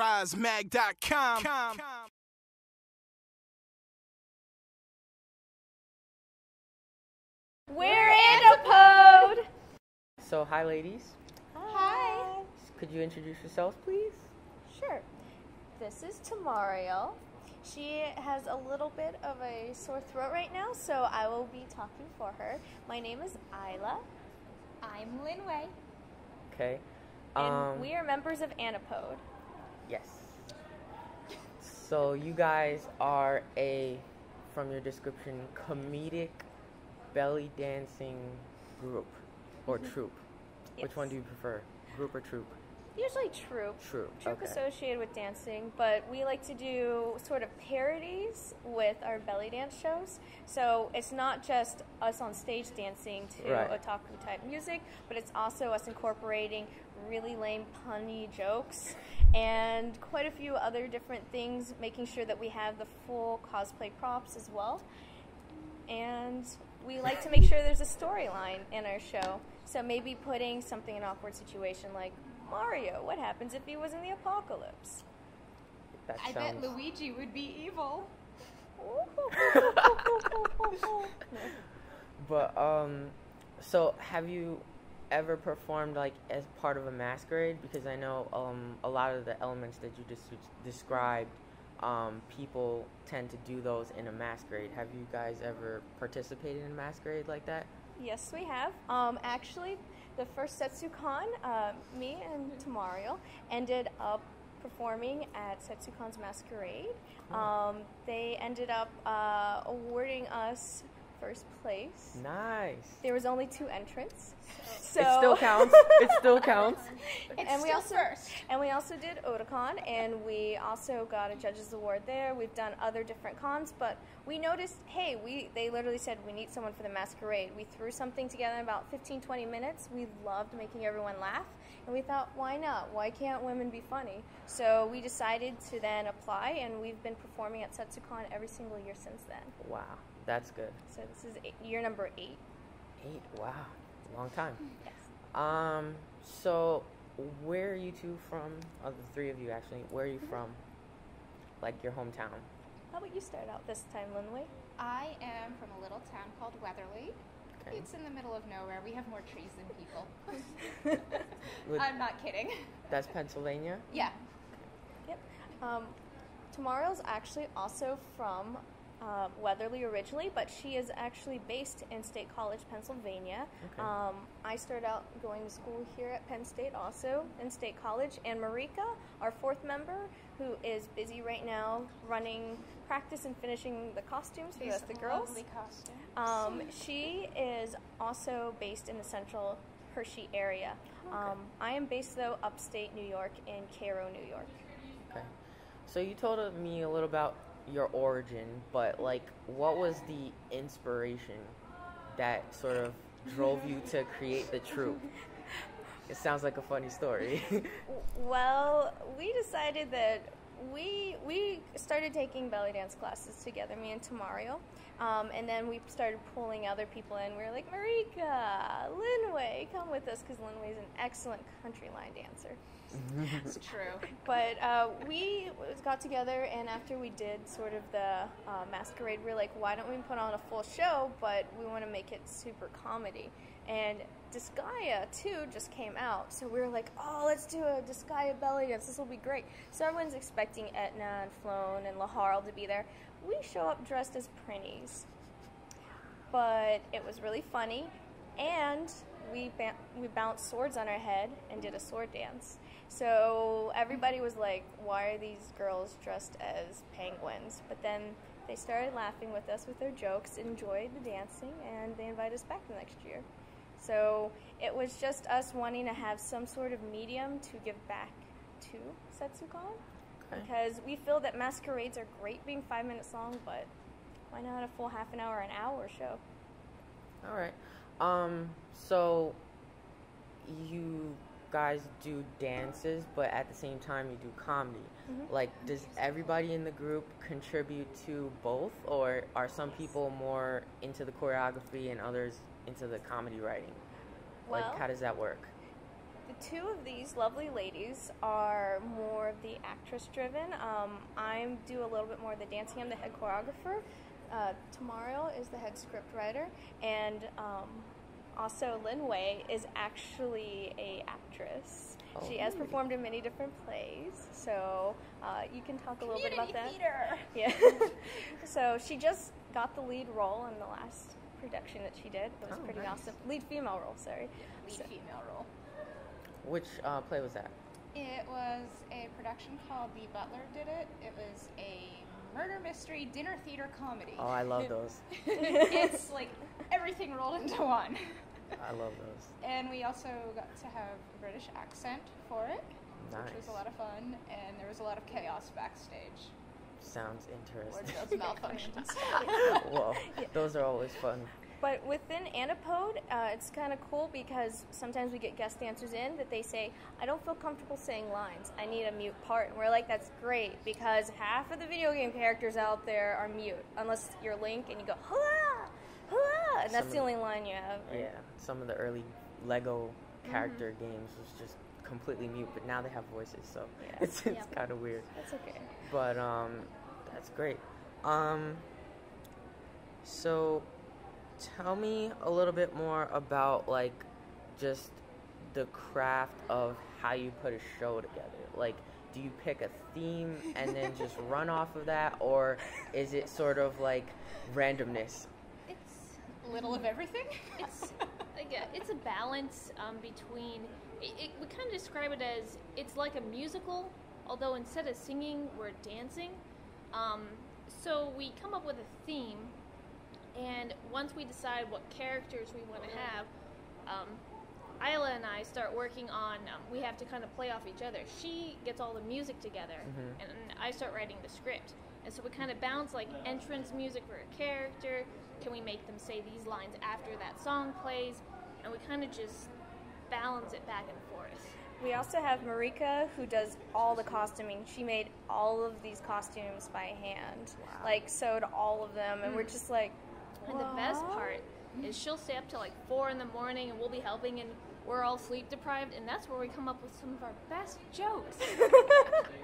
RiseMag.com. We're Antipode! So, hi ladies. Hi! Could you introduce yourselves, please? Sure. This is Tamario. She has a little bit of a sore throat right now, so I will be talking for her. My name is Isla. I'm Linway. Okay. And we are members of Antipode. Yes. So, you guys are from your description, comedic belly dancing group or troupe. Yes. Which one do you prefer, group or troupe? Usually troupe. Troupe, okay. Associated with dancing, but we like to do sort of parodies with our belly dance shows. So it's not just us on stage dancing to otaku type music, but it's also us incorporating really lame punny jokes and quite a few other different things, making sure that we have the full cosplay props as well. And we like to make sure there's a storyline in our show. So maybe putting something in an awkward situation like, Mario, what happens if he was in the apocalypse? I bet Luigi would be evil. But, so have you ever performed, like, as part of a masquerade? Because I know a lot of the elements that you just described, people tend to do those in a masquerade. Have you guys ever participated in a masquerade like that? Yes, we have. Actually, the first Setsucon, me and Tamario ended up performing at Setsucon's Masquerade. They ended up awarding us first place. Nice. There was only 2 entrants. So it still counts. It still counts. And we also did Otakon, and we also got a judge's award there. We've done other different cons, but we noticed, hey, they literally said we need someone for the masquerade. We threw something together in about 15-20 minutes. We loved making everyone laugh, and we thought, why not? Why can't women be funny? So we decided to then apply, and we've been performing at Setsucon every single year since then. Wow, that's good. So this is year number 8. 8, wow. Long time. Yes. So where are you two from? Of the 3 of you, actually, where are you from? Like your hometown? How about you start out this time, Linway? I am from a little town called Weatherly. Okay. It's in the middle of nowhere. We have more trees than people. I'm not kidding. That's Pennsylvania? Yeah. Yep. Tomorrow's actually also from Weatherly originally, but she is actually based in State College, Pennsylvania. Okay. I started out going to school here at Penn State also in State College, and Marika, our 4th member, who is busy right now running practice and finishing the costumes for the rest of the girls. Lovely costumes. She is also based in the Central Hershey area. Okay. I am based, though, upstate New York in Cairo, New York. Okay. So you told me a little about your origin, but like what was the inspiration that sort of drove you to create the troupe? It sounds like a funny story. Well, we decided that we started taking belly dance classes together, me and Tamario, and then we started pulling other people in. We were like, Marika, Linway, come with us, because Linway is an excellent country line dancer. It's true. But we got together, and after we did sort of the masquerade, we were like, why don't we put on a full show, but we want to make it super comedy. And Disgaea, too, just came out. So we were like, oh, let's do a Disgaea belly dance. This will be great. So everyone's expecting Etna and Floan and Laharl to be there. We show up dressed as Prinnies. But it was really funny, and we bounced swords on our head and did a sword dance. So everybody was like, why are these girls dressed as penguins? But then they started laughing with us with their jokes, enjoyed the dancing, and they invited us back the next year. So it was just us wanting to have some sort of medium to give back to Setsucon. Okay. Because we feel that masquerades are great being 5 minutes long, but why not a full half an hour, an hour show? All right. So you guys do dances, but at the same time you do comedy. Mm-hmm. Like, does everybody in the group contribute to both, or are some people more into the choreography and others into the comedy writing? Well, like, how does that work? The 2 of these lovely ladies are more of the actress interest-driven. I do a little bit more of the dancing. I'm the head choreographer. Tomorrow is the head script writer, and also Lin Wei is actually a actress. Oh. She has performed in many different plays, so you can talk a little bit about that. Theater. Yeah. So she just got the lead role in the last production that she did. It was pretty nice. awesome. Lead female role, sorry. Lead female role. Which play was that? It was a production called The Butler Did It. It was a murder mystery dinner theater comedy. Oh, I love those. It's like everything rolled into one. I love those. And we also got to have a British accent for it, Nice. which was a lot of fun. And there was a lot of chaos backstage. Sounds interesting. Wardrobes malfunctions. Whoa, those are always fun. But within Antipode, it's kind of cool because sometimes we get guest dancers in that they say, I don't feel comfortable saying lines. I need a mute part. And we're like, that's great because half of the video game characters out there are mute unless you're Link and you go, hurrah, hurrah, and that's the only line you have. Right? Yeah, some of the early Lego character games was just completely mute, but now they have voices, so it's kind of weird. That's okay. But that's great. So tell me a little bit more about like just the craft of how you put a show together. Like, do you pick a theme and then just run off of that, or is it sort of like randomness? It's a little of everything. It's a balance between. We kind of describe it as it's like a musical, although instead of singing, we're dancing. So we come up with a theme, and once we decide what characters we want to have, Isla and I start working on. We have to kind of play off each other. She gets all the music together, and I start writing the script. And so we kind of bounce like entrance music for a character. Can we make them say these lines after that song plays? And we kind of just balance it back and forth. We also have Marika, who does all the costuming. She made all of these costumes by hand, like sewed all of them, and we're just like, and the best part is she'll stay up till like 4 a.m. and we'll be helping, and we're all sleep deprived, and that's where we come up with some of our best jokes.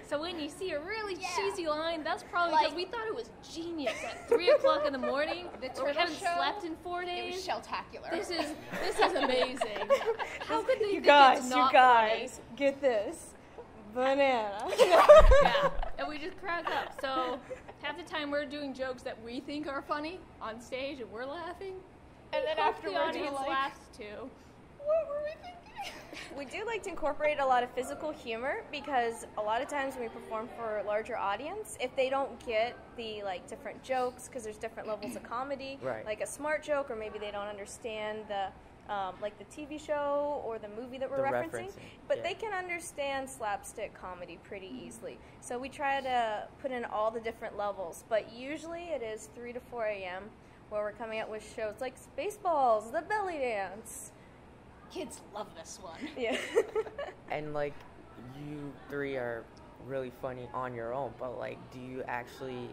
So when you see a really cheesy line, that's probably because we thought it was genius at 3 o'clock in the morning. We haven't slept in 4 days. It was shell-tacular. This is amazing. How could they you guys, funny? get this banana. Yeah, and we just crack up. So half the time we're doing jokes that we think are funny on stage, and we're laughing. And then Hope afterwards, the audience we're like, laughs too. what were we thinking? We do like to incorporate a lot of physical humor because a lot of times when we perform for a larger audience, if they don't get the like different jokes, because there's different levels of comedy, like a smart joke, or maybe they don't understand the like the TV show or the movie that we're referencing, but they can understand slapstick comedy pretty easily. So we try to put in all the different levels, but usually it is 3 to 4 a.m. where we're coming up with shows like Spaceballs, The Belly Dance. Kids love this one. Yeah. And like, you three are really funny on your own, but like, do you actually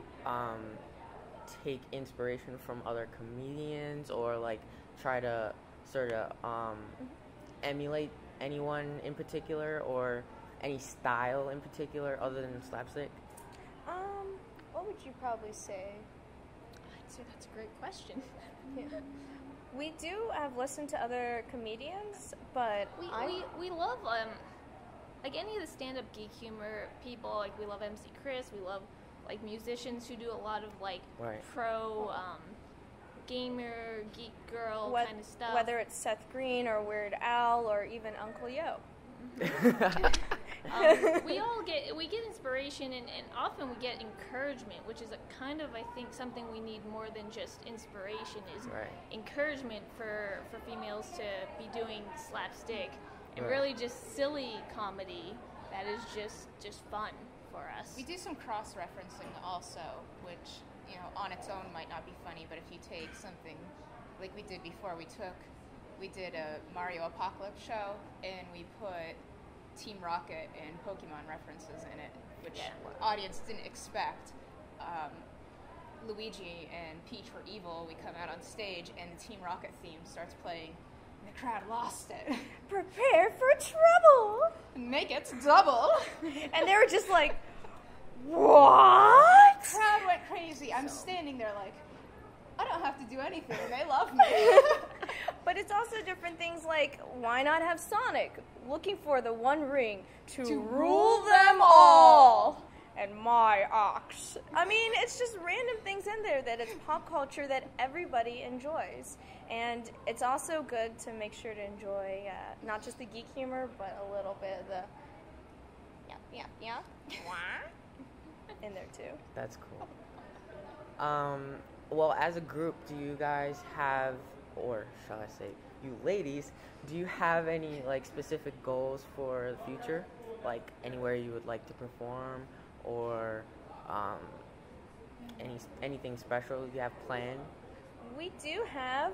take inspiration from other comedians, or like try to sort of emulate anyone in particular, or any style in particular other than slapstick? What would you probably say? I'd say that's a great question. Yeah. We do have listened to other comedians, but we love like any of the stand-up geek humor people. Like we love MC Chris. We love like musicians who do a lot of like pro gamer geek girl kind of stuff. Whether it's Seth Green or Weird Al or even Uncle Yo. We get inspiration, and often we get encouragement, which is a kind of, I think, something we need more than just inspiration, is encouragement for females to be doing slapstick and really just silly comedy that is just fun for us. We do some cross-referencing also, which, you know, on its own might not be funny, but if you take something like we did before, we did a Mario Apocalypse show, and we put Team Rocket and Pokemon references in it, which the audience didn't expect. Luigi and Peach were evil. We come out on stage, and the Team Rocket theme starts playing, and the crowd lost it. Prepare for trouble! Make it double! And they were just like, What? Crowd went crazy. I'm standing there like, I don't have to do anything. They love me. But it's also different things like, why not have Sonic looking for the One Ring to rule them all? And my ox. I mean, it's just random things in there that it's pop culture that everybody enjoys. And it's also good to make sure to enjoy not just the geek humor, but a little bit of the yeah, in there too. That's cool. Well, as a group, do you guys have, or shall I say, you ladies, do you have any like specific goals for the future? Like anywhere you would like to perform, or anything special you have planned? We do have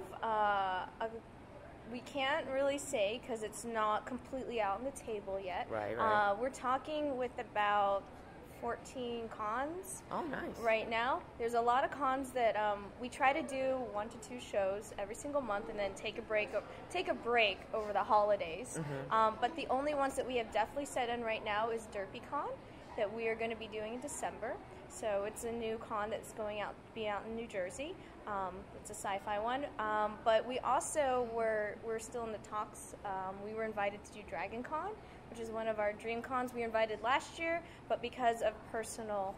we can't really say because it's not completely out on the table yet. Right. We're talking with about 14 cons. Oh, nice. Right now, there's a lot of cons that we try to do 1 to 2 shows every single month, and then take a break over the holidays. Mm-hmm. But the only ones that we have definitely set in right now is DerpyCon, that we are going to be doing in December. So it's a new con that's going out in New Jersey. It's a sci-fi one. But we also we're still in the talks. We were invited to do DragonCon, which is one of our dream cons. We were invited last year, but because of personal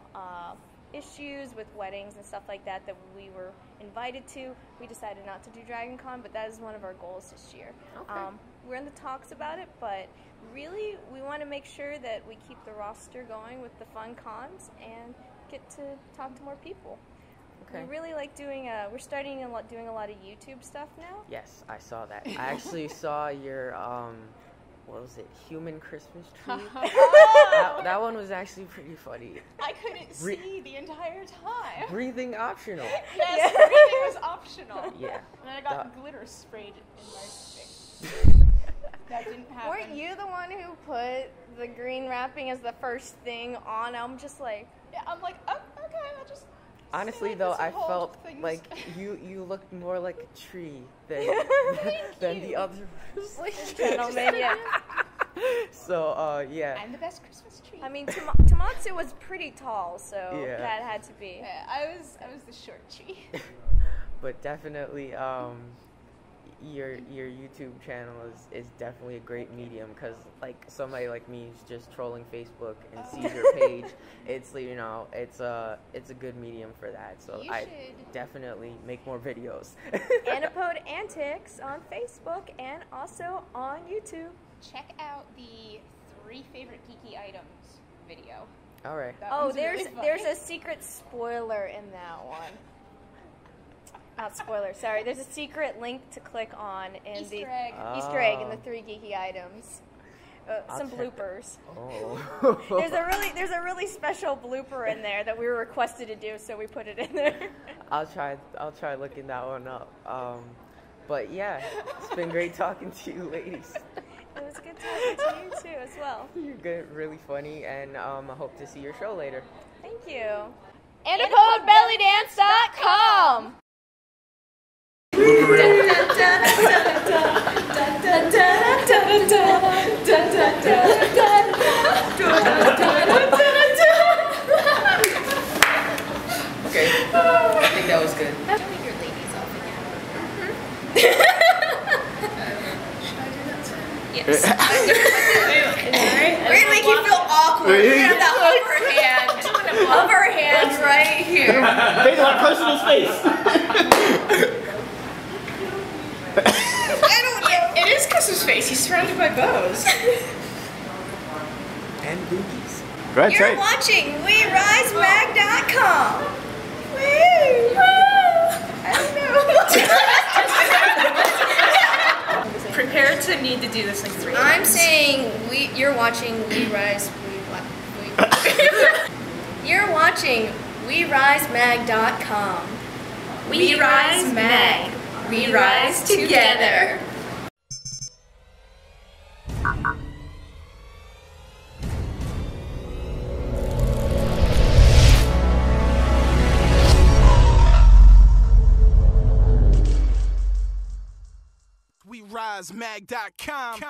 issues with weddings and stuff like that we were invited to, we decided not to do DragonCon, but that is one of our goals this year. Okay. We're in the talks about it, but really we want to make sure that we keep the roster going with the fun cons and get to talk to more people. Okay. We really like doing we're starting doing a lot of YouTube stuff now. Yes, I saw that. I actually saw your what was it? Human Christmas tree. that one was actually pretty funny. I couldn't see the entire time. Breathing optional. Yes, breathing was optional. Yeah. And then I got glitter sprayed in my face. That didn't happen. Weren't you the one who put the green wrapping as the first thing on? I'm just like... Yeah, I'm like, oh, okay, I'll just... Honestly, like though, this I and hold felt things. like you looked more like a tree than the others. Gentlemen, yeah. So, yeah. I'm the best Christmas tree. I mean, Tomatsu was pretty tall, so Yeah. that had to be. Yeah, I was the short tree. But definitely, your YouTube channel is definitely a great medium, because like somebody like me who's just trolling Facebook and sees your page, it's it's a good medium for that. So You I should. definitely make more videos. Antipode Antics on Facebook and also on YouTube. Check out the 3 favorite geeky items video. All right. That Oh, one's really there's funny. a secret spoiler in that one. Not spoiler, sorry. There's a secret link to click on in Easter egg. Easter egg in the 3 geeky items. Some check bloopers. Oh. There's a really special blooper in there that we were requested to do, so we put it in there. I'll try looking that one up. But yeah, it's been great talking to you, ladies. It was good talking to you too, as well. You're good, really funny, and I hope to see your show later. Thank you. AntipodeBellyDance.com. Okay, I think that was good. Show me your ladies off again. Should I do that too? Yes. We're gonna make you feel awkward. We're gonna have that upper hand right here. Face on a personal space. It is Christmas face. He's surrounded by bows. And boobies. Right, You're right. watching WeRiseMag.com. Woo! I don't know. Prepare to need to do this like 3 I'm saying you're watching You're watching WeRiseMag.com. We Rise Mag. We rise together. WeRiseMag.com.